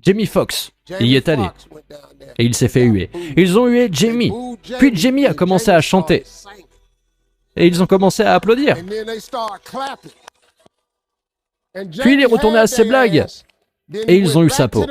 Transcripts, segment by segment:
Jamie Foxx y est allé et il s'est fait huer. Ils ont hué Jamie. Puis Jamie a commencé à chanter et ils ont commencé à applaudir. Puis il est retourné à ses blagues et ils ont eu sa peau.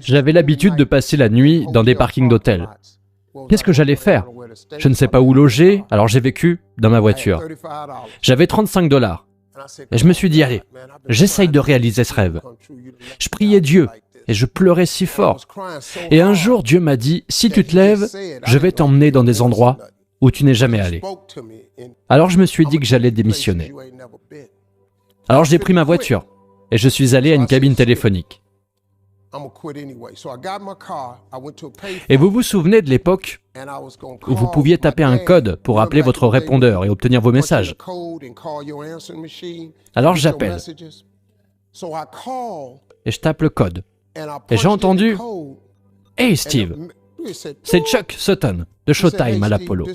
J'avais l'habitude de passer la nuit dans des parkings d'hôtels. Qu'est-ce que j'allais faire? Je ne sais pas où loger, alors j'ai vécu dans ma voiture. J'avais 35 $. Et je me suis dit, allez, j'essaye de réaliser ce rêve. Je priais Dieu et je pleurais si fort. Et un jour, Dieu m'a dit, si tu te lèves, je vais t'emmener dans des endroits où tu n'es jamais allé. Alors je me suis dit que j'allais démissionner. Alors j'ai pris ma voiture et je suis allé à une cabine téléphonique. Et vous vous souvenez de l'époque où vous pouviez taper un code pour appeler votre répondeur et obtenir vos messages? Alors j'appelle. Et je tape le code. Et j'ai entendu « Hey Steve, c'est Chuck Sutton de Showtime à l'Apollo.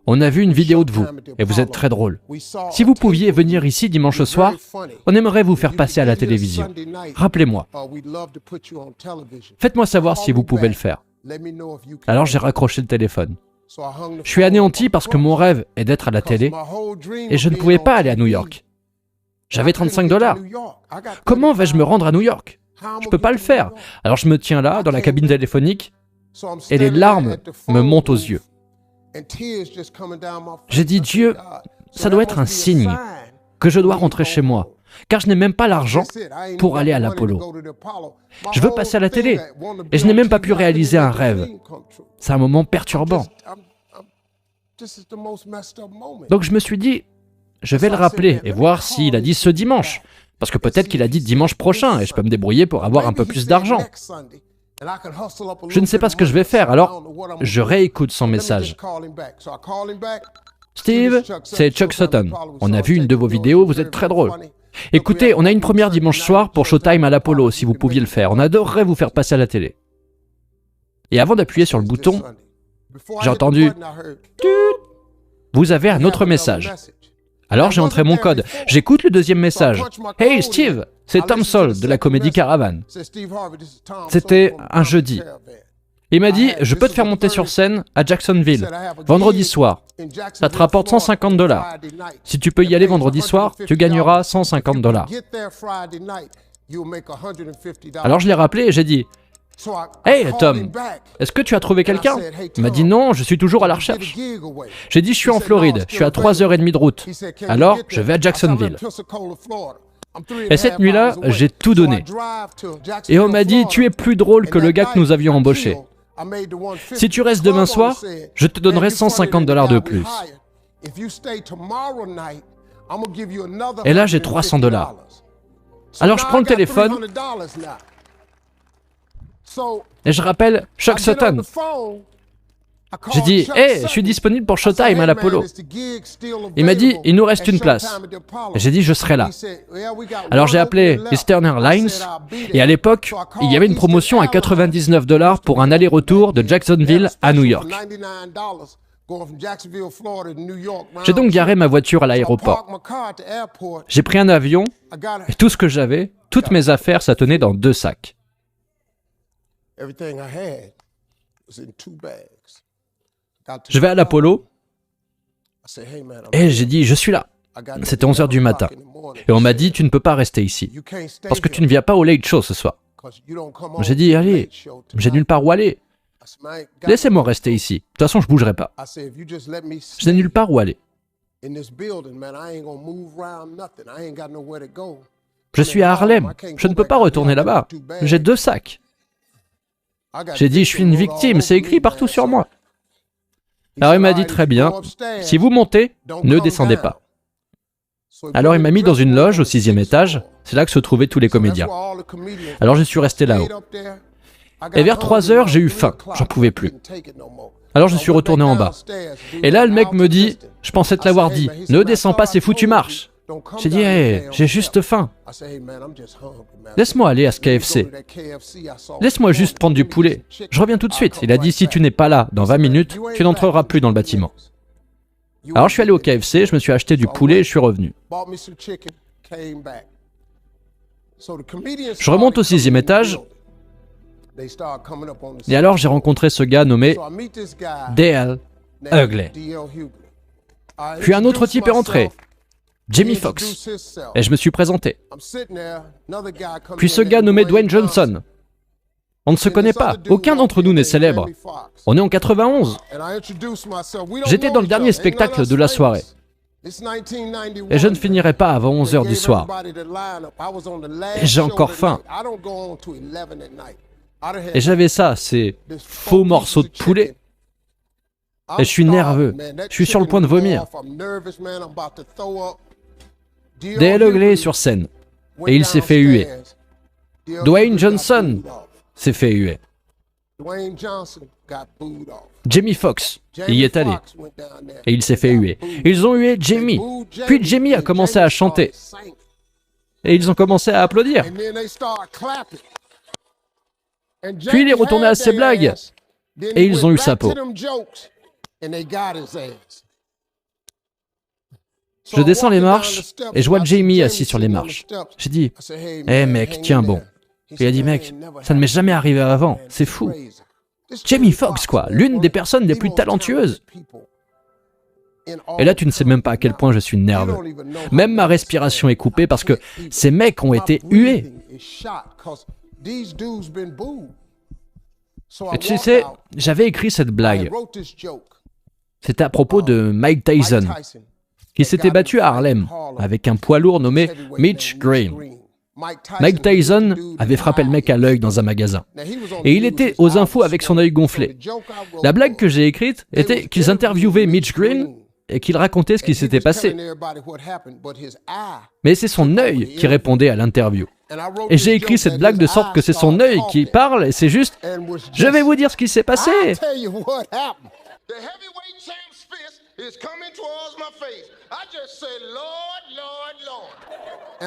On a vu une vidéo de vous et vous êtes très drôle. Si vous pouviez venir ici dimanche soir, on aimerait vous faire passer à la télévision. Rappelez-moi. Faites-moi savoir si vous pouvez le faire. » Alors j'ai raccroché le téléphone. Je suis anéanti parce que mon rêve est d'être à la télé et je ne pouvais pas aller à New York. J'avais 35 $. Comment vais-je me rendre à New York? Je ne peux pas le faire. Alors je me tiens là, dans la cabine téléphonique, et les larmes me montent aux yeux. J'ai dit, Dieu, ça doit être un signe que je dois rentrer chez moi, car je n'ai même pas l'argent pour aller à l'Apollo. Je veux passer à la télé, et je n'ai même pas pu réaliser un rêve. C'est un moment perturbant. Donc je me suis dit, je vais le rappeler et voir s'il a dit ce dimanche. Parce que peut-être qu'il a dit dimanche prochain et je peux me débrouiller pour avoir un peu plus d'argent. Je ne sais pas ce que je vais faire, alors je réécoute son message. Steve, c'est Chuck Sutton. On a vu une de vos vidéos, vous êtes très drôle. Écoutez, on a une première dimanche soir pour Showtime à l'Apollo, si vous pouviez le faire. On adorerait vous faire passer à la télé. Et avant d'appuyer sur le bouton, j'ai entendu « Tut !» Vous avez un autre message. Alors j'ai entré mon code. J'écoute le deuxième message. « Hey Steve, c'est Tom Sall de la Comédie Caravane. » C'était un jeudi. Il m'a dit « Je peux te faire monter sur scène à Jacksonville, vendredi soir. Ça te rapporte 150 $. Si tu peux y aller vendredi soir, tu gagneras 150 $. » Alors je l'ai rappelé et j'ai dit « Hey Tom, est-ce que tu as trouvé quelqu'un ?» Il m'a dit « Non, je suis toujours à la recherche. » J'ai dit « Je suis en Floride, je suis à 3h30 de route. Alors, je vais à Jacksonville. » Et cette nuit-là, j'ai tout donné. Et on m'a dit « Tu es plus drôle que le gars que nous avions embauché. Si tu restes demain soir, je te donnerai 150 $ de plus. » Et là, j'ai 300 $. Alors je prends le téléphone et je rappelle Chuck Sutton. J'ai dit « Hey, je suis disponible pour Showtime à l'Apollo. » Il m'a dit « Il nous reste une place. » J'ai dit « Je serai là. » Alors j'ai appelé Eastern Airlines et à l'époque, il y avait une promotion à 99 $ pour un aller-retour de Jacksonville à New York. J'ai donc garé ma voiture à l'aéroport. J'ai pris un avion et tout ce que j'avais, toutes mes affaires, ça tenait dans 2 sacs. Je vais à l'Apollo et j'ai dit, je suis là. C'était 11h du matin. Et on m'a dit, tu ne peux pas rester ici, parce que tu ne viens pas au Late Show ce soir. J'ai dit, allez, j'ai nulle part où aller. Laissez-moi rester ici. De toute façon, je ne bougerai pas. Je n'ai nulle part où aller. Je suis à Harlem. Je ne peux pas retourner là-bas. J'ai 2 sacs. J'ai dit, je suis une victime. C'est écrit partout sur moi. Alors il m'a dit, très bien, si vous montez, ne descendez pas. Alors il m'a mis dans une loge au 6e étage, c'est là que se trouvaient tous les comédiens. Alors je suis resté là-haut. Et vers 3 heures, j'ai eu faim, j'en pouvais plus. Alors je suis retourné en bas. Et là, le mec me dit, je pensais te l'avoir dit, ne descends pas, c'est foutu, marche. J'ai dit, hey, j'ai juste faim. Laisse-moi aller à ce KFC. Laisse-moi juste prendre du poulet. Je reviens tout de suite. Il a dit, si tu n'es pas là dans 20 minutes, tu n'entreras plus dans le bâtiment. Alors je suis allé au KFC, je me suis acheté du poulet et je suis revenu. Je remonte au 6e étage. Et alors j'ai rencontré ce gars nommé D.L. Hughley. Puis un autre type est rentré, Jamie Foxx, et je me suis présenté. Puis ce gars nommé Dwayne Johnson. On ne se connaît pas, aucun d'entre nous n'est célèbre. On est en 91. J'étais dans le dernier spectacle de la soirée. Et je ne finirai pas avant 11 heures du soir. Et j'ai encore faim. Et j'avais ça, ces faux morceaux de poulet. Et je suis nerveux. Je suis sur le point de vomir. D.L. Hughley est sur scène. Et il s'est fait huer. Dwayne Johnson s'est fait huer. Jamie Foxx y est allé. Et il s'est fait huer. Ils ont hué Jamie. Puis Jamie a commencé à chanter. Et ils ont commencé à applaudir. Puis il est retourné à ses blagues. Et ils ont eu sa peau. Je descends les marches et je vois Jamie assis sur les marches. J'ai dit, « Hé mec, tiens bon. » Il a dit, « Mec, ça ne m'est jamais arrivé avant, c'est fou. » Jamie Foxx, quoi, l'une des personnes les plus talentueuses. Et là, tu ne sais même pas à quel point je suis nerveux. Même ma respiration est coupée parce que ces mecs ont été hués. Et tu sais, j'avais écrit cette blague. C'était à propos de Mike Tyson, qui s'était battu à Harlem avec un poids lourd nommé Mitch Green. Mike Tyson avait frappé le mec à l'œil dans un magasin. Et il était aux infos avec son œil gonflé. La blague que j'ai écrite était qu'ils interviewaient Mitch Green et qu'il racontait ce qui s'était passé. Mais c'est son œil qui répondait à l'interview. Et j'ai écrit cette blague de sorte que c'est son œil qui parle et c'est juste « Je vais vous dire ce qui s'est passé !»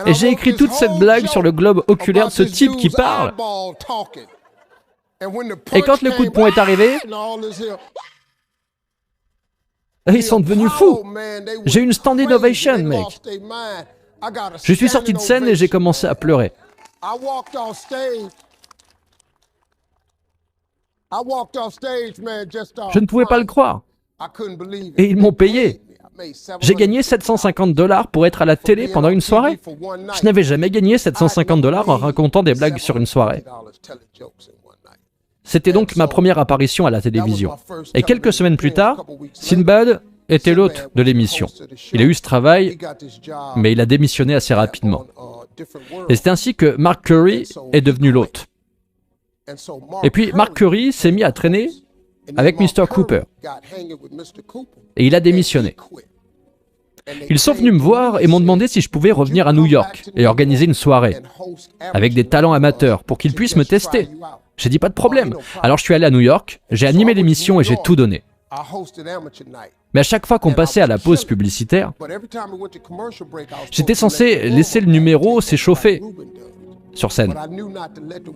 Et j'ai écrit toute cette blague sur le globe oculaire de ce type qui parle. Et quand le coup de poing est arrivé, ils sont devenus fous. J'ai eu une standing ovation, mec. Je suis sorti de scène et j'ai commencé à pleurer. Je ne pouvais pas le croire. Et ils m'ont payé. J'ai gagné $750 pour être à la télé pendant une soirée. Je n'avais jamais gagné $750 en racontant des blagues sur une soirée. C'était donc ma première apparition à la télévision. Et quelques semaines plus tard, Sinbad était l'hôte de l'émission. Il a eu ce travail, mais il a démissionné assez rapidement. Et c'est ainsi que Mark Curry est devenu l'hôte. Et puis Mark Curry s'est mis à traîner avec Mr. Cooper. Et il a démissionné. Ils sont venus me voir et m'ont demandé si je pouvais revenir à New York et organiser une soirée avec des talents amateurs pour qu'ils puissent me tester. J'ai dit pas de problème. Alors je suis allé à New York, j'ai animé l'émission et j'ai tout donné. Mais à chaque fois qu'on passait à la pause publicitaire, j'étais censé laisser le numéro s'échauffer sur scène.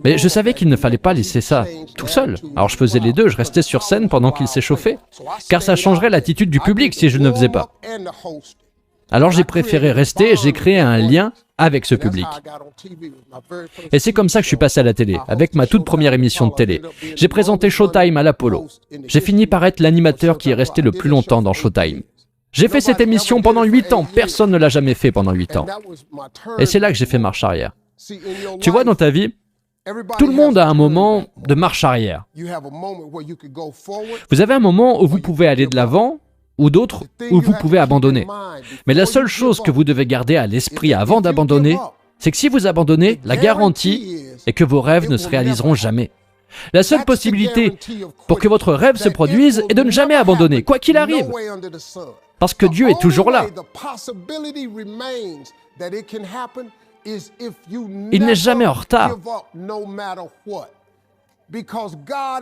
Mais je savais qu'il ne fallait pas laisser ça tout seul. Alors je faisais les deux, je restais sur scène pendant qu'il s'échauffait, car ça changerait l'attitude du public si je ne le faisais pas. Alors j'ai préféré rester et j'ai créé un lien avec ce public. Et c'est comme ça que je suis passé à la télé, avec ma toute première émission de télé. J'ai présenté Showtime à l'Apollo. J'ai fini par être l'animateur qui est resté le plus longtemps dans Showtime. J'ai fait cette émission pendant 8 ans, personne ne l'a jamais fait pendant 8 ans. Et c'est là que j'ai fait marche arrière. Tu vois, dans ta vie, tout le monde a un moment de marche arrière. Vous avez un moment où vous pouvez aller de l'avant, ou d'autres où vous pouvez abandonner. Mais la seule chose que vous devez garder à l'esprit avant d'abandonner, c'est que si vous abandonnez, la garantie est que vos rêves ne se réaliseront jamais. La seule possibilité pour que votre rêve se produise est de ne jamais abandonner, quoi qu'il arrive. Parce que Dieu est toujours là. Il n'est jamais en retard. because God is